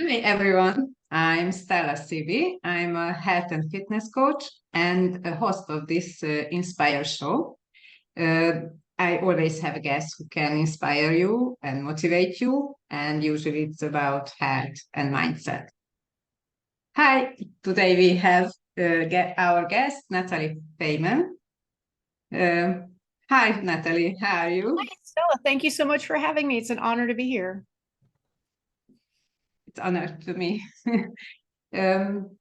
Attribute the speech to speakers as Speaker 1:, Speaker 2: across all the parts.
Speaker 1: Hi everyone, I'm Stella Sivi. I'm a health and fitness coach and a host of this Inspire show. Uh, I always have a guest who can inspire you and motivate you, and usually it's about health and mindset. Hi, today we have our guest, Natalie Fayman. Um Hi, Natalie, how are
Speaker 2: Hi,
Speaker 1: you?
Speaker 2: Stella. Thank you so much for having me. It's an honor to be here.
Speaker 1: It's honor to me. um,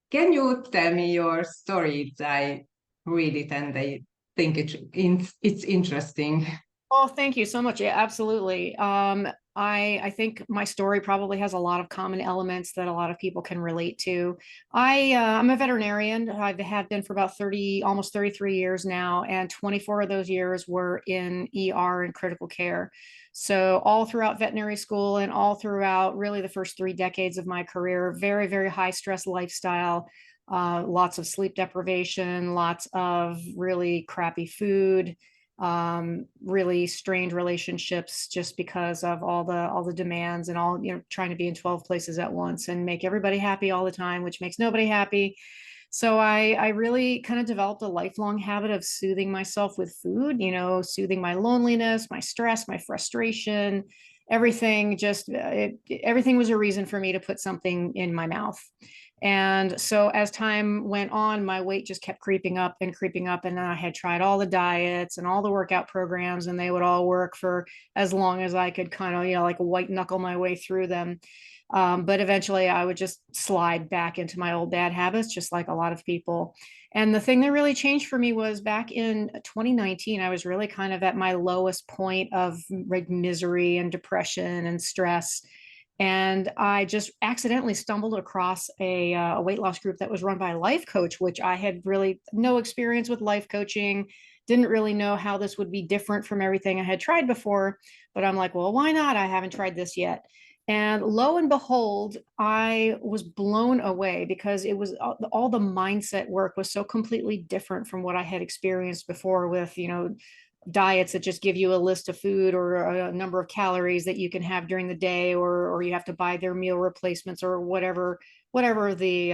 Speaker 1: Can you tell me your story? I read it and I think it's interesting.
Speaker 2: Oh, thank you so much. Yeah, absolutely. I think my story probably has a lot of common elements that a lot of people can relate to. I'm a veterinarian. I've had been for about 30, almost 33 years now, and 24 of those years were in ER and critical care. So all throughout veterinary school and all throughout really the first 3 decades of my career, very, very high stress lifestyle. Lots of sleep deprivation, lots of really crappy food, really strained relationships just because of all the demands and all, trying to be in 12 places at once and make everybody happy all the time, which makes nobody happy. So I really kind of developed a lifelong habit of soothing myself with food, soothing my loneliness, my stress, my frustration, everything. Everything was a reason for me to put something in my mouth. And so as time went on, my weight just kept creeping up and creeping up. And then I had tried all the diets and all the workout programs, and they would all work for as long as I could kind of, like white knuckle my way through them. But eventually I would just slide back into my old bad habits, just like a lot of people. And the thing that really changed for me was back in 2019, I was really kind of at my lowest point of like misery and depression and stress. And I just accidentally stumbled across a weight loss group that was run by a life coach, which I had really no experience with life coaching, didn't really know how this would be different from everything I had tried before. But I'm like, well, why not? I haven't tried this yet. And lo and behold, I was blown away because it was all the mindset work was so completely different from what I had experienced before with, diets that just give you a list of food or a number of calories that you can have during the day, or you have to buy their meal replacements or whatever the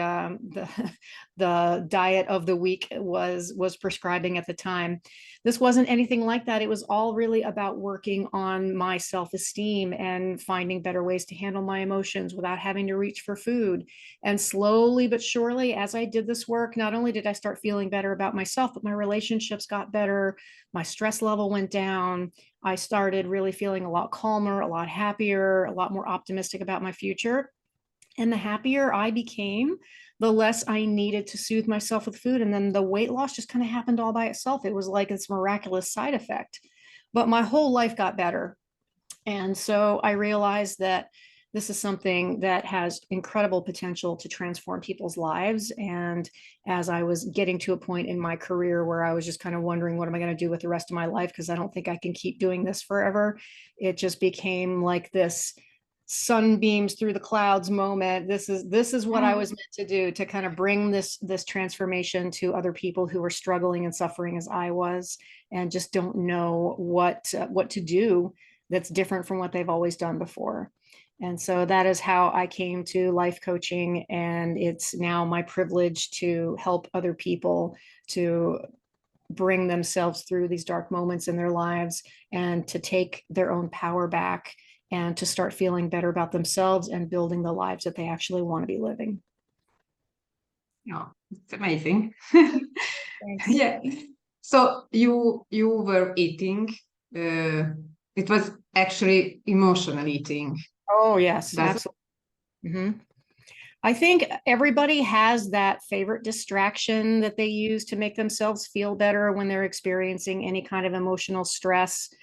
Speaker 2: diet of the week was prescribing at the time. This wasn't anything like that. It was all really about working on my self-esteem and finding better ways to handle my emotions without having to reach for food. And slowly but surely, as I did this work, not only did I start feeling better about myself, but my relationships got better, my stress level went down. I started really feeling a lot calmer, a lot happier, a lot more optimistic about my future. And the happier I became, the less I needed to soothe myself with food. And then the weight loss just kind of happened all by itself. It was like this miraculous side effect. But my whole life got better. And so I realized that this is something that has incredible potential to transform people's lives. And as I was getting to a point in my career where I was just kind of wondering, what am I going to do with the rest of my life? Because I don't think I can keep doing this forever. It just became like this sunbeams through the clouds moment. This is what I was meant to do, to kind of bring this transformation to other people who are struggling and suffering as I was, and just don't know what to do that's different from what they've always done before. And so that is how I came to life coaching. And it's now my privilege to help other people to bring themselves through these dark moments in their lives and to take their own power back and to start feeling better about themselves and building the lives that they actually want to be living.
Speaker 1: Oh, it's amazing.
Speaker 2: Thanks.
Speaker 1: Yeah. So you were eating. Uh, it was actually emotional eating.
Speaker 2: Oh, yes,
Speaker 1: Does it?
Speaker 2: absolutely. Mhm. I think everybody has that favorite distraction that they use to make themselves feel better when they're experiencing any kind of emotional stress.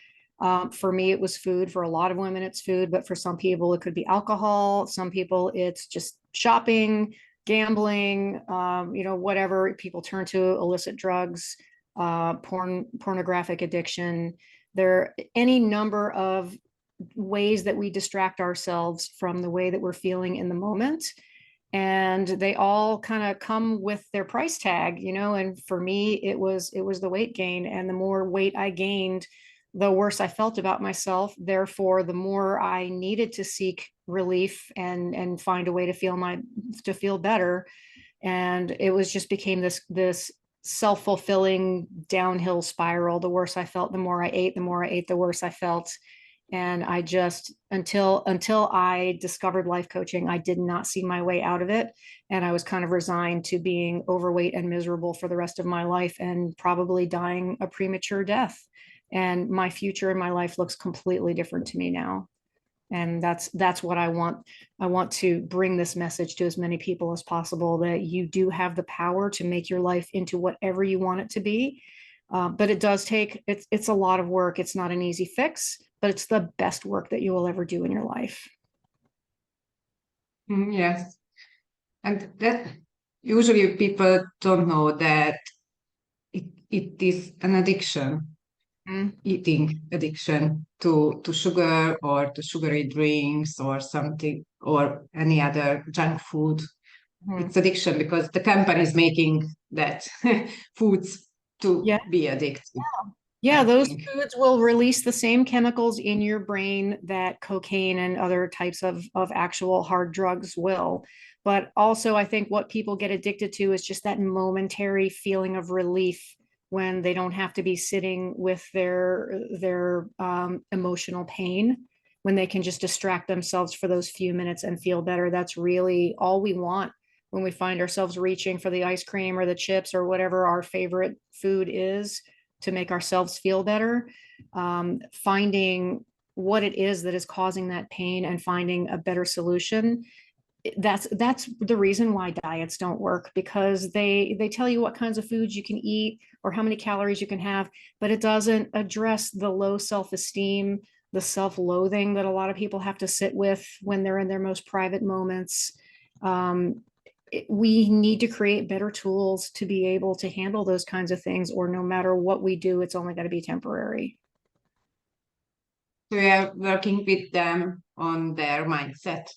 Speaker 2: For me, it was food. For a lot of women, it's food, but for some people, it could be alcohol. Some people, it's just shopping, gambling, whatever. People turn to illicit drugs, pornographic addiction. There are any number of ways that we distract ourselves from the way that we're feeling in the moment, and they all kind of come with their price tag. And for me, it was the weight gain. And the more weight I gained, the worse I felt about myself. Therefore, the more I needed to seek relief and find a way to feel better. And it was just became this self-fulfilling downhill spiral. The worse I felt, the more I ate, the worse I felt. And I just, until I discovered life coaching, I did not see my way out of it. And I was kind of resigned to being overweight and miserable for the rest of my life and probably dying a premature death. And my future in my life looks completely different to me now. And that's what I want. I want to bring this message to as many people as possible, that you do have the power to make your life into whatever you want it to be. But it does take, it's a lot of work. It's not an easy fix, but it's the best work that you will ever do in your life.
Speaker 1: Yes. And that usually people don't know that it is an addiction, eating addiction to sugar or to sugary drinks or something or any other junk food. It's addiction because the company is making that foods to
Speaker 2: Yeah.
Speaker 1: be addictive,
Speaker 2: Yeah,
Speaker 1: I
Speaker 2: those
Speaker 1: think.
Speaker 2: foods will release the same chemicals in your brain that cocaine and other types of actual hard drugs will. But also, I think what people get addicted to is just that momentary feeling of relief when they don't have to be sitting with their emotional pain, when they can just distract themselves for those few minutes and feel better. That's really all we want when we find ourselves reaching for the ice cream or the chips or whatever our favorite food is to make ourselves feel better. Finding what it is that is causing that pain and finding a better solution. That's the reason why diets don't work, because they tell you what kinds of foods you can eat or how many calories you can have, but it doesn't address the low self-esteem, the self-loathing that a lot of people have to sit with when they're in their most private moments. We need to create better tools to be able to handle those kinds of things, or no matter what we do, it's only going to be temporary.
Speaker 1: We are working with them on their mindset.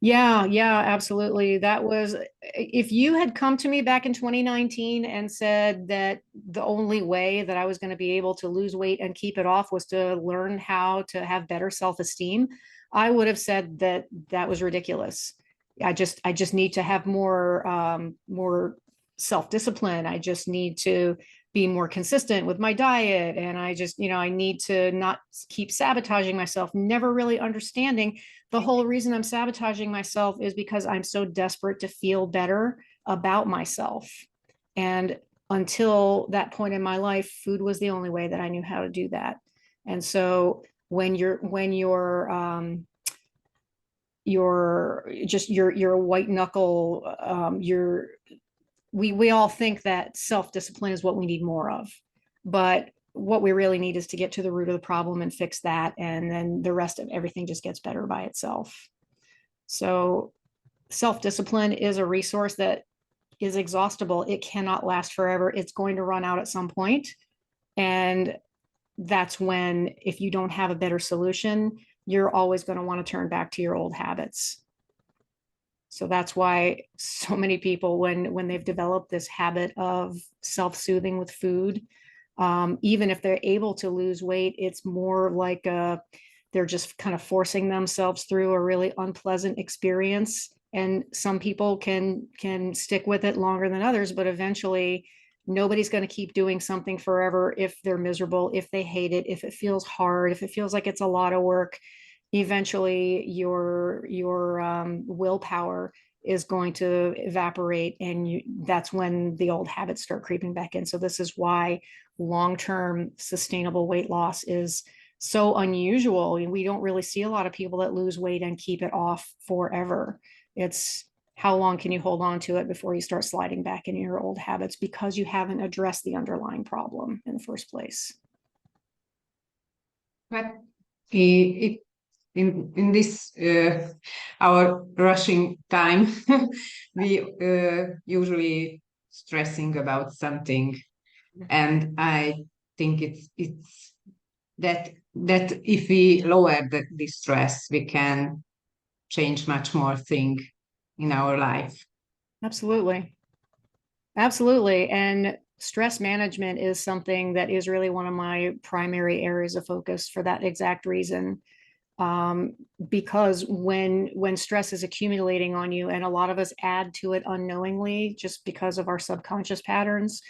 Speaker 2: Yeah, absolutely. That was, if you had come to me back in 2019 and said that the only way that I was going to be able to lose weight and keep it off was to learn how to have better self-esteem, I would have said that that was ridiculous. I just need to have more self-discipline. I just need to be more consistent with my diet. And I need to not keep sabotaging myself, never really understanding the whole reason I'm sabotaging myself is because I'm so desperate to feel better about myself. And until that point in my life, food was the only way that I knew how to do that. And so you're a white knuckle, we all think that self-discipline is what we need more of, but what we really need is to get to the root of the problem and fix that, and then the rest of everything just gets better by itself. So self-discipline is a resource that is exhaustible. It cannot last forever. It's going to run out at some point, and that's when, if you don't have a better solution, you're always going to want to turn back to your old habits. So that's why so many people, when they've developed this habit of self-soothing with food, even if they're able to lose weight, it's more like they're just kind of forcing themselves through a really unpleasant experience. And some people can stick with it longer than others, but eventually nobody's going to keep doing something forever if they're miserable, if they hate it, if it feels hard, if it feels like it's a lot of work. Eventually your willpower is going to evaporate, and that's when the old habits start creeping back in. So this is why long-term sustainable weight loss is so unusual. We don't really see a lot of people that lose weight and keep it off forever. It's how long can you hold on to it before you start sliding back into your old habits, because you haven't addressed the underlying problem in the first place.
Speaker 1: But in this our rushing time, we usually stressing about something, and I think it's that if we lower the stress, we can change much more thing in our life.
Speaker 2: Absolutely. Absolutely. And stress management is something that is really one of my primary areas of focus for that exact reason. Because when stress is accumulating on you, and a lot of us add to it unknowingly just because of our subconscious patterns.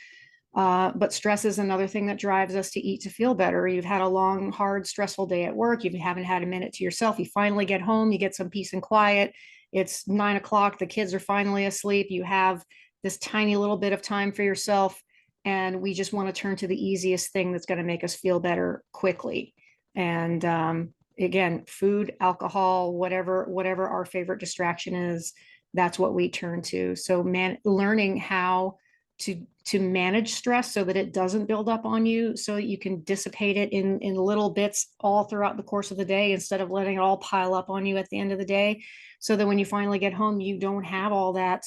Speaker 2: But stress is another thing that drives us to eat to feel better. You've had a long, hard, stressful day at work. You haven't had a minute to yourself. You finally get home, you get some peace and quiet. It's 9 o'clock. The kids are finally asleep. You have this tiny little bit of time for yourself. And we just want to turn to the easiest thing that's going to make us feel better quickly. And again, food, alcohol, whatever our favorite distraction is, that's what we turn to. So learning how to manage stress so that it doesn't build up on you, so that you can dissipate it in little bits all throughout the course of the day, instead of letting it all pile up on you at the end of the day, so that when you finally get home, you don't have all that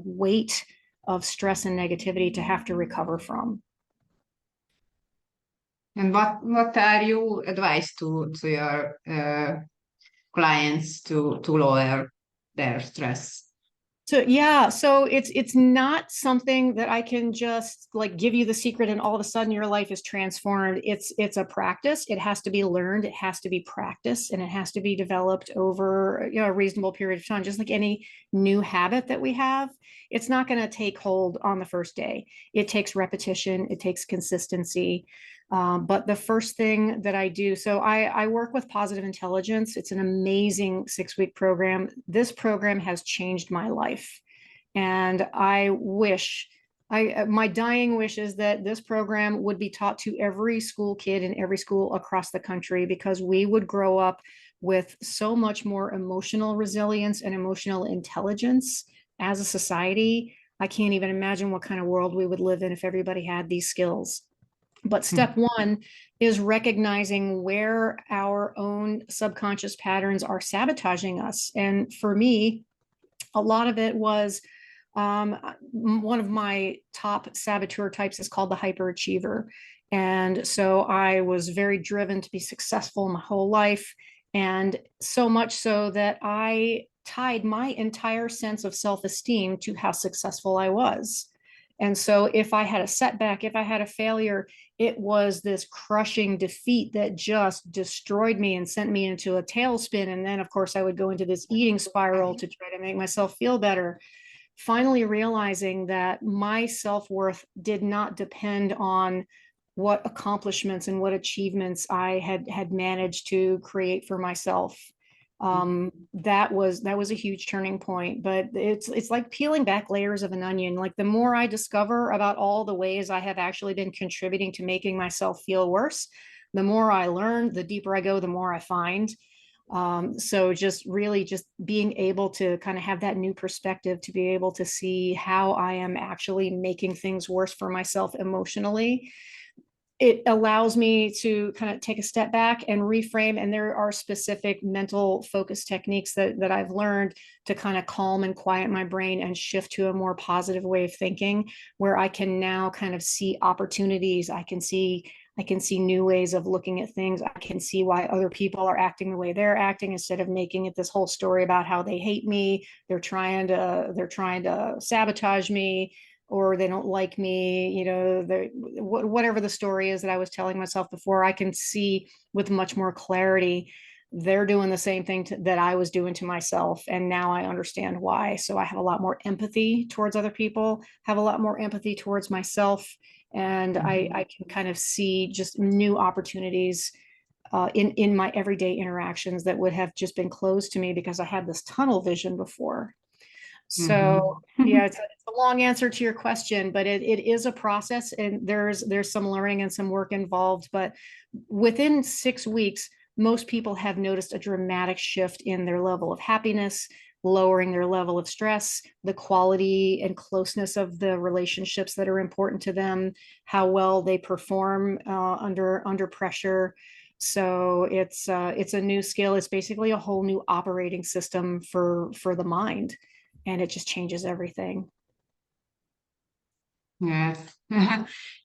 Speaker 2: weight of stress and negativity to have to recover from.
Speaker 1: And what are you advice to your clients to lower their stress?
Speaker 2: So yeah, so it's not something that I can just like give you the secret and all of a sudden your life is transformed. It's a practice. It has to be learned. It has to be practiced, and it has to be developed over, you know, a reasonable period of time. Just like any new habit that we have, it's not going to take hold on the first day. It takes repetition. It takes consistency. But the first thing that I do, so I work with Positive Intelligence. It's an amazing 6-week program. This program has changed my life. And I wish, my dying wish is that this program would be taught to every school kid in every school across the country, because we would grow up with so much more emotional resilience and emotional intelligence as a society. I can't even imagine what kind of world we would live in if everybody had these skills. But step one is recognizing where our own subconscious patterns are sabotaging us. And for me, a lot of it was one of my top saboteur types is called the hyperachiever. And so I was very driven to be successful my whole life. And so much so that I tied my entire sense of self-esteem to how successful I was. And so if I had a setback, if I had a failure, it was this crushing defeat that just destroyed me and sent me into a tailspin. And then, of course, I would go into this eating spiral to try to make myself feel better. Finally realizing that my self-worth did not depend on what accomplishments and what achievements I had managed to create for myself. That was a huge turning point. But it's like peeling back layers of an onion. Like the more I discover about all the ways I have actually been contributing to making myself feel worse, the more I learn, the deeper I go, the more I find. So just really just being able to kind of have that new perspective, to be able to see how I am actually making things worse for myself emotionally, it allows me to kind of take a step back and reframe. And there are specific mental focus techniques that I've learned to kind of calm and quiet my brain and shift to a more positive way of thinking, where I can now kind of see opportunities. I can see new ways of looking at things. I can see why other people are acting the way they're acting, instead of making it this whole story about how they hate me. They're trying to sabotage me, or they don't like me, you know, whatever the story is that I was telling myself before. I can see with much more clarity they're doing the same thing that I was doing to myself. And now I understand why. So I have a lot more empathy towards other people, have a lot more empathy towards myself. And I can kind of see just new opportunities in my everyday interactions that would have just been closed to me because I had this tunnel vision before. So yeah, it's a long answer to your question, but it is a process, and there's some learning and some work involved. But within 6 weeks, most people have noticed a dramatic shift in their level of happiness, lowering their level of stress, the quality and closeness of the relationships that are important to them, how well they perform under pressure. So it's a new skill. It's basically a whole new operating system for the mind, and it just changes everything.
Speaker 1: Yes.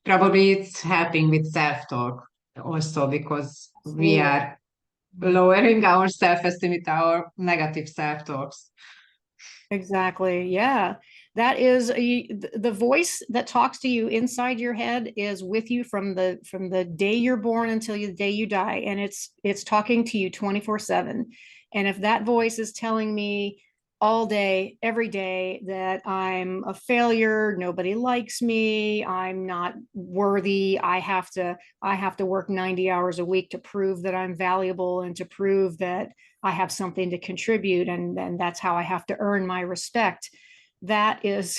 Speaker 1: Probably it's helping with self-talk also, because we are lowering our self-esteem with our negative self-talks.
Speaker 2: Exactly. Yeah. That is the voice that talks to you inside your head is with you from the day you're born until the day you die, and it's talking to you 24/7. And if that voice is telling me all day, every day, that I'm a failure, nobody likes me, I'm not worthy, I have to work 90 hours a week to prove that I'm valuable and to prove that I have something to contribute, and that's how I have to earn my respect, that is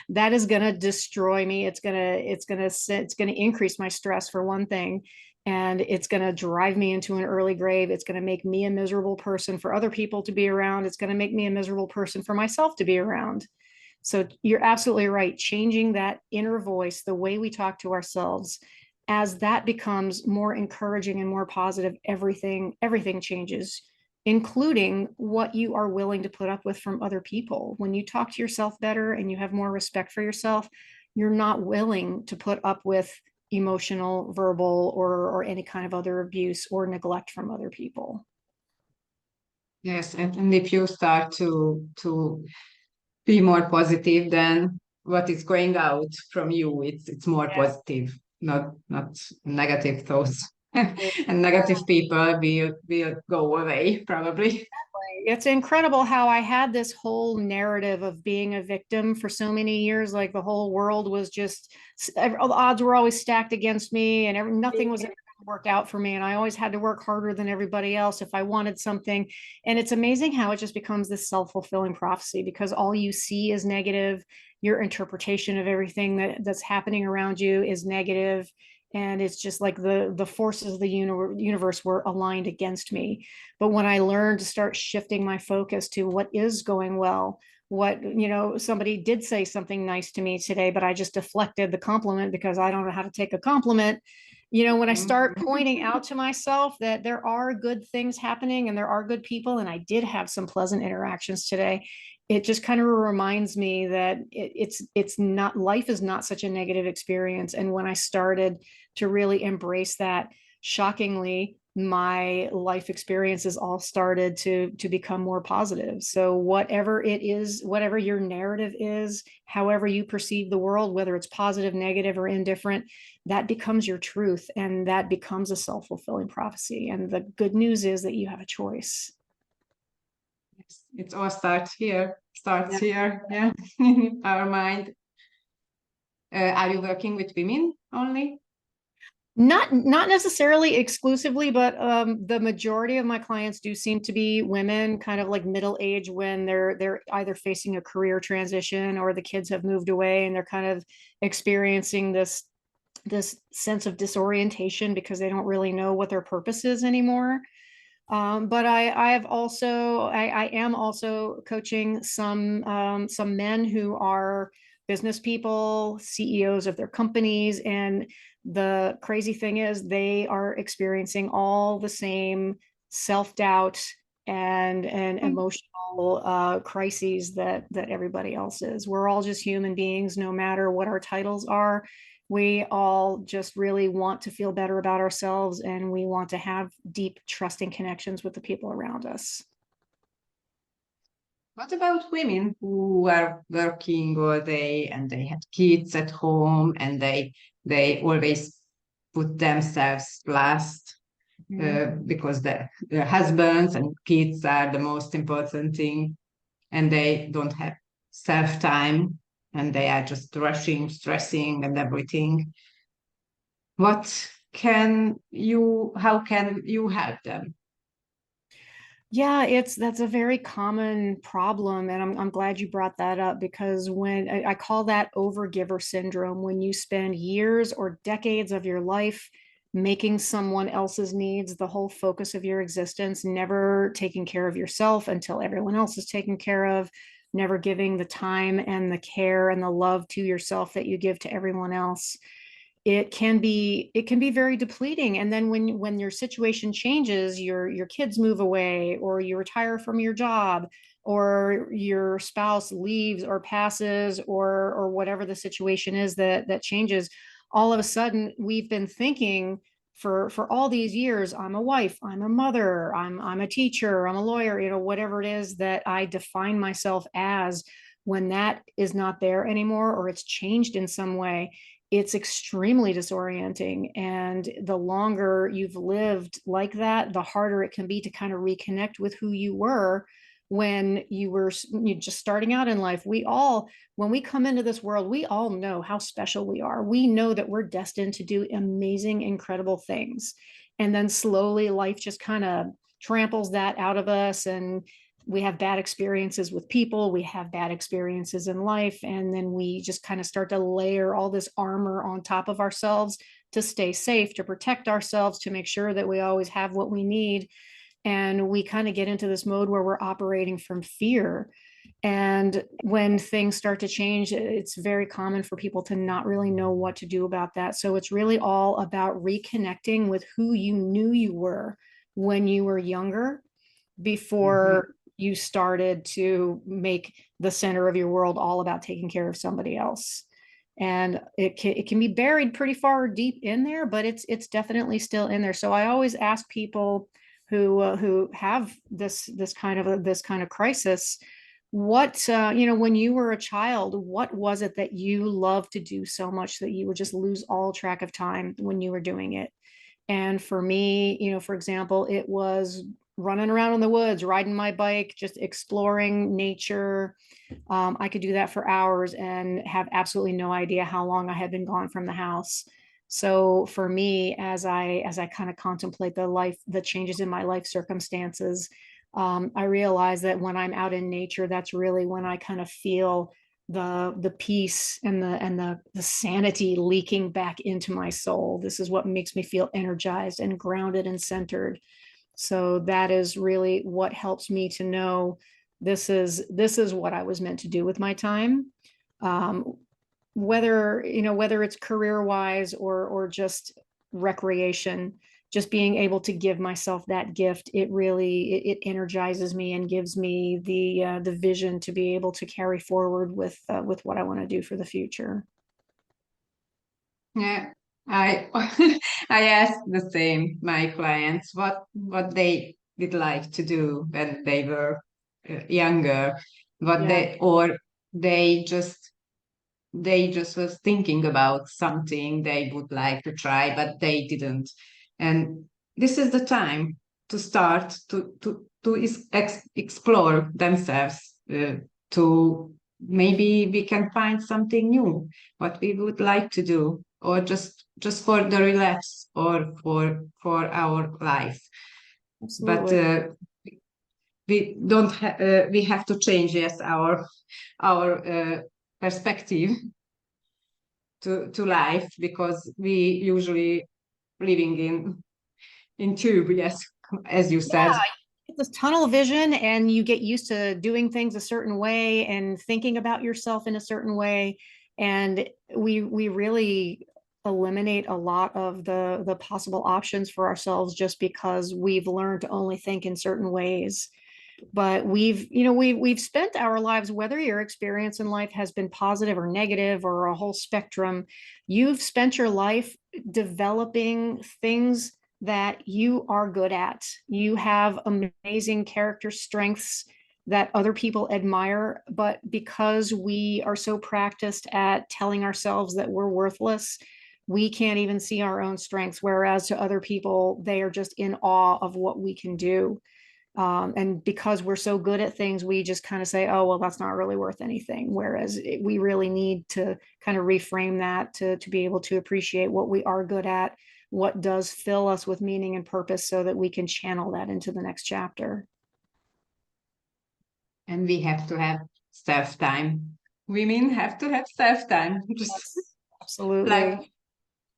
Speaker 2: that is going to destroy me. It's going to increase my stress, for one thing, and it's going to drive me into an early grave. It's going to make me a miserable person for other people to be around. It's going to make me a miserable person for myself to be around. So you're absolutely right. Changing that inner voice, the way we talk to ourselves, as that becomes more encouraging and more positive, everything changes, including what you are willing to put up with from other people. When you talk to yourself better and you have more respect for yourself, you're not willing to put up with emotional, verbal, or any kind of other abuse or neglect from other people.
Speaker 1: Yes, and if you start to be more positive, then what is going out from you, it's more
Speaker 2: Yeah.
Speaker 1: positive, not negative thoughts. And negative people will go away probably.
Speaker 2: It's incredible how I had this whole narrative of being a victim for so many years. Like the whole world was just, all the odds were always stacked against me, and nothing was ever going to work out for me. And I always had to work harder than everybody else if I wanted something. And it's amazing how it just becomes this self-fulfilling prophecy, because all you see is negative. Your interpretation of everything that's happening around you is negative. And it's just like the forces of the universe were aligned against me. But when I learned to start shifting my focus to what is going well, somebody did say something nice to me today, but I just deflected the compliment because I don't know how to take a compliment. When I start
Speaker 1: Mhm.
Speaker 2: pointing out to myself that there are good things happening and there are good people, and I did have some pleasant interactions today, it just kind of reminds me that it's not, life is not such a negative experience. And when I started to really embrace that, shockingly, my life experiences all started to become more positive. So whatever it is, whatever your narrative is, however you perceive the world, whether it's positive, negative, or indifferent, that becomes your truth, and that becomes a self-fulfilling prophecy. And the good news is that you have a choice.
Speaker 1: Yes, it all starts
Speaker 2: Yeah.
Speaker 1: here, yeah, in our mind. Are you working with women only?
Speaker 2: Not necessarily exclusively, but the majority of my clients do seem to be women, kind of like middle age, when they're either facing a career transition or the kids have moved away and they're kind of experiencing this sense of disorientation because they don't really know what their purpose is anymore. But I am also coaching some men who are business people, CEOs of their companies, and the crazy thing is they are experiencing all the same self-doubt and emotional crises that everybody else is. We're all just human beings, no matter what our titles are. We all just really want to feel better about ourselves, and we want to have deep, trusting connections with the people around us.
Speaker 1: What about women who are working all day and they have kids at home and they always put themselves last
Speaker 2: Mhm.
Speaker 1: because their husbands and kids are the most important thing, and they don't have self time, and they are just rushing, stressing, and everything. How can you help them?
Speaker 2: Yeah, that's a very common problem, and I'm glad you brought that up, because when I call that overgiver syndrome, when you spend years or decades of your life making someone else's needs the whole focus of your existence, never taking care of yourself until everyone else is taken care of, never giving the time and the care and the love to yourself that you give to everyone else. It can be very depleting. And then when your situation changes, your kids move away, or you retire from your job, or your spouse leaves or passes, or whatever the situation is that changes, all of a sudden we've been thinking for all these years, I'm a wife, I'm a mother, I'm a teacher, I'm a lawyer, whatever it is that I define myself as. when that is not there anymore, or it's changed in some way, it's extremely disorienting. And the longer you've lived like that, the harder it can be to kind of reconnect with who you were when you were just starting out in life. When we come into this world, we all know how special we are. We know that we're destined to do amazing, incredible things. And then slowly life just kind of tramples that out of us, and we have bad experiences with people, we have bad experiences in life, and then we just kind of start to layer all this armor on top of ourselves to stay safe, to protect ourselves, to make sure that we always have what we need. And we kind of get into this mode where we're operating from fear. And when things start to change, it's very common for people to not really know what to do about that. So it's really all about reconnecting with who you knew you were when you were younger, before you started to make the center of your world all about taking care of somebody else. And it can be buried pretty far deep in there, but it's definitely still in there. So I always ask people who have this kind of crisis, what when you were a child, what was it that you loved to do so much that you would just lose all track of time when you were doing it? And for me, for example, it was running around in the woods, riding my bike, just exploring nature. I could do that for hours and have absolutely no idea how long I had been gone from the house. So for me, as I kind of contemplate the changes in my life circumstances, I realize that when I'm out in nature, that's really when I kind of feel the peace and the sanity leaking back into my soul. This is what makes me feel energized and grounded and centered. So that is really what helps me to know this is what I was meant to do with my time. Whether it's career wise or just recreation, just being able to give myself that gift, it energizes me and gives me the vision to be able to carry forward with what I want to do for the future.
Speaker 1: Yeah, I I ask the same my clients what they would like to do when they were younger, what
Speaker 2: Yeah,
Speaker 1: they just was thinking about something they would like to try, but they didn't. And this is the time to start to explore themselves, to maybe we can find something new, what we would like to do, or just for the relax or for our life. But
Speaker 2: absolutely.
Speaker 1: we have to change, yes, our perspective to life, because we usually living in tube, yes, as you
Speaker 2: Yeah,
Speaker 1: said.
Speaker 2: get this tunnel vision and you get used to doing things a certain way and thinking about yourself in a certain way. And we really eliminate a lot of the possible options for ourselves just because we've learned to only think in certain ways. But we've spent our lives, whether your experience in life has been positive or negative or a whole spectrum, you've spent your life developing things that you are good at. You have amazing character strengths that other people admire, but because we are so practiced at telling ourselves that we're worthless, we can't even see our own strengths, whereas to other people, they are just in awe of what we can do. And because we're so good at things, we just kind of say, oh, well, that's not really worth anything. Whereas we really need to kind of reframe that to be able to appreciate what we are good at, what does fill us with meaning and purpose so that we can channel that into the next chapter.
Speaker 1: And we have to have self time. Women have to have self time, just
Speaker 2: Yes, absolutely.
Speaker 1: like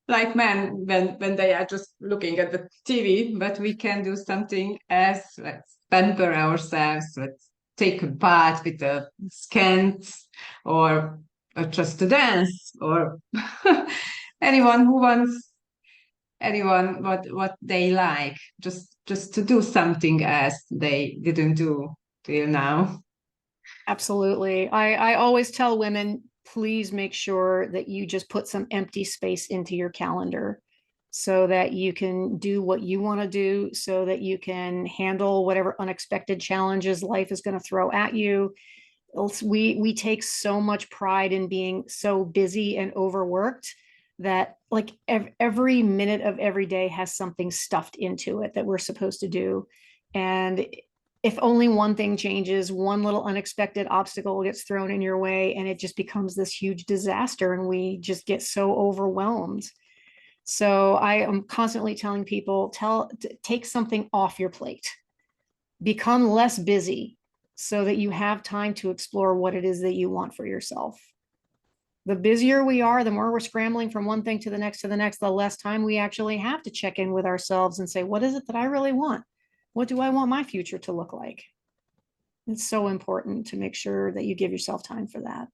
Speaker 1: like men when they are just looking at the TV. But we can do something else. Let's pamper ourselves. Let's take a bath with a scent, or just to dance, or anyone who wants anyone what they like, just to do something else they didn't do till now.
Speaker 2: Absolutely. I always tell women, please make sure that you just put some empty space into your calendar so that you can do what you want to do, so that you can handle whatever unexpected challenges life is going to throw at you. we take so much pride in being so busy and overworked that like every minute of every day has something stuffed into it that we're supposed to do. And if only one thing changes, one little unexpected obstacle gets thrown in your way, and it just becomes this huge disaster, and we just get so overwhelmed. So I am constantly telling people, take something off your plate, become less busy so that you have time to explore what it is that you want for yourself. The busier we are, the more we're scrambling from one thing to the next, the less time we actually have to check in with ourselves and say, what is it that I really want? What do I want my future to look like? It's so important to make sure that you give yourself time for that.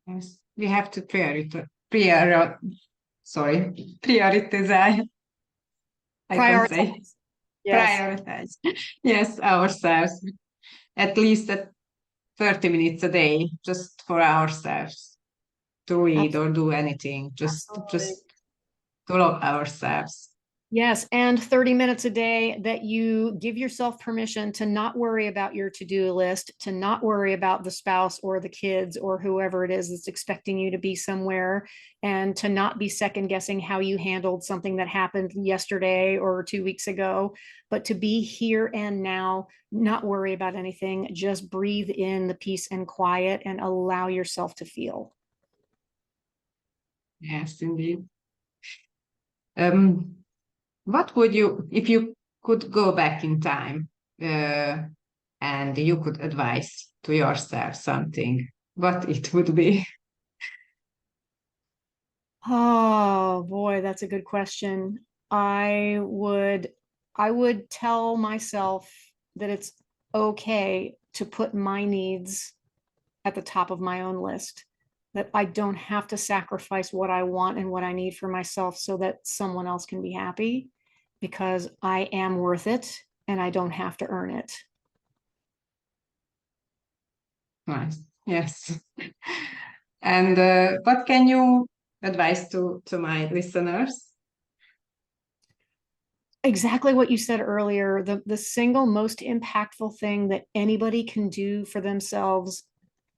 Speaker 1: Yes, we have to prioritize. I can say
Speaker 2: Prioritize. Yes.
Speaker 1: prioritize. Yes, ourselves at least at 30 minutes a day, just for ourselves to read or do anything,
Speaker 2: Absolutely.
Speaker 1: just to love ourselves.
Speaker 2: Yes, and 30 minutes a day that you give yourself permission to not worry about your to-do list, to not worry about the spouse or the kids or whoever it is that's expecting you to be somewhere, and to not be second guessing how you handled something that happened yesterday or 2 weeks ago, but to be here and now, not worry about anything, just breathe in the peace and quiet and allow yourself to feel.
Speaker 1: Yes, indeed. What would you, if you could go back in time, and you could advise to yourself something, what it would be?
Speaker 2: Oh boy, that's a good question. I would I would tell myself that it's okay to put my needs at the top of my own list, that I don't have to sacrifice what I want and what I need for myself so that someone else can be happy, because I am worth it and I don't have to earn it.
Speaker 1: Nice. Yes. And what can you advise to my listeners?
Speaker 2: Exactly what you said earlier. The single most impactful thing that anybody can do for themselves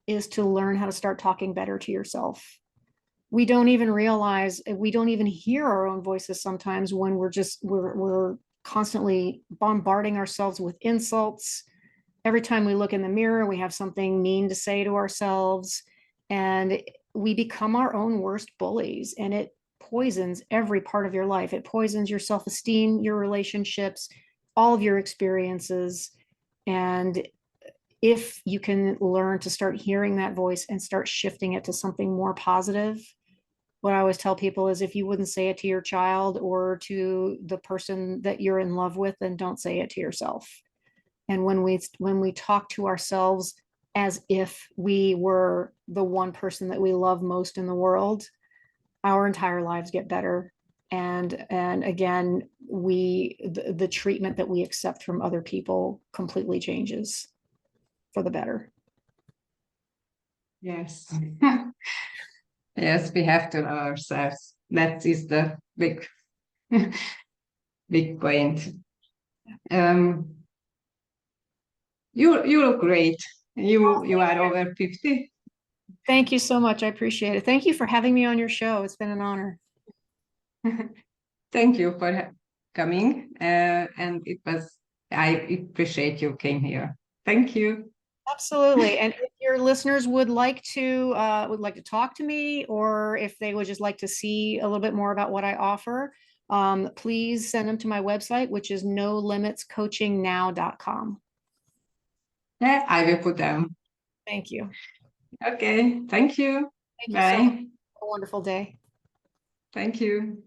Speaker 2: is to learn how to start talking better to yourself. We don't even realize, we don't even hear our own voices sometimes when we're constantly bombarding ourselves with insults. Every time we look in the mirror, we have something mean to say to ourselves, and we become our own worst bullies, and it poisons every part of your life. It poisons your self-esteem, your relationships, all of your experiences. And if you can learn to start hearing that voice and start shifting it to something more positive, what I always tell people is, if you wouldn't say it to your child or to the person that you're in love with, then don't say it to yourself. And when we talk to ourselves as if we were the one person that we love most in the world, our entire lives get better. And again, the treatment that we accept from other people completely changes for the better.
Speaker 1: Yes. Yes, we have to love ourselves. That is the big, big point. Um, you look great. You are over 50.
Speaker 2: Thank you so much. I appreciate it. Thank you for having me on your show. It's been an honor.
Speaker 1: Thank you for coming. And I appreciate you came here. Thank you.
Speaker 2: Absolutely. And if your listeners would like to talk to me, or if they would just like to see a little bit more about what I offer, please send them to my website, which is nolimitscoachingnow.com.
Speaker 1: Yeah, I will put them.
Speaker 2: Thank you.
Speaker 1: Okay. Thank you.
Speaker 2: Thank you so much.
Speaker 1: Bye.
Speaker 2: Have a wonderful day.
Speaker 1: Thank you.